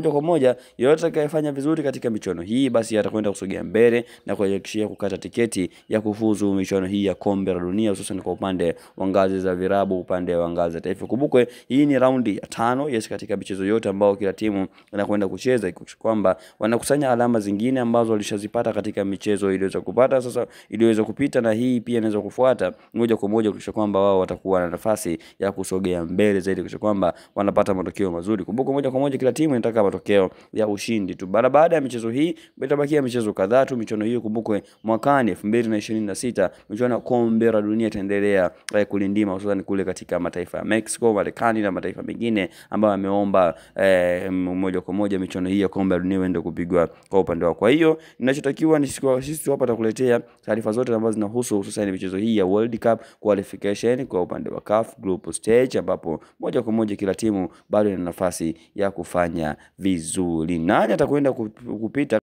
moja kwa moja yote atakayefanya vizuri katika michuano hii basi atakwenda kusogea mbele na kuhakikishia kukata tiketi ya kufuzu michuano hii ya kombe la dunia, hususan kwa upande wa ngazi za virabu, upande wa ngazi za taifa. Kumbukwe hii ni raundi ya 5 katika michezo yote ambao kila timu inakwenda kucheza, kwamba wanakusanya alama zingine ambazo walishazipata katika michezo iliyoweza kupata sasa iliyoweza kupita, na hii pia inaweza kufuata moja kwa moja kisha kwamba wao watakuwa na nafasi ya kusogea mbele zaidi kisha kwamba wanapata matokeo mazuri. Kumbuka moja kwa moja kila timu inataka matokeo ya ushindi tu. Baada ya michezo hii itabakia michezo kadhaa tu. Michuano hiyo kumbukwe mwakani 2026 michuano ya kombe la dunia itaendelea kulindima, hususan kule katika mataifa ya Mexico, Marekani na mataifa mengine ambayo yameomba moja kwa moja michuano hii ya kombe la dunia iende kupigwa kwa upande wao. Kwa hiyo ninachotakiwa ni sisi hapa tutakuletea taarifa zote ambazo zinahusu hususan michezo hii ya World Cup qualification kwa upande wa CAF group stage, ambapo moja kwa moja kila timu bado ina nafasi ya kufanya vizuri. Nani atakwenda kupita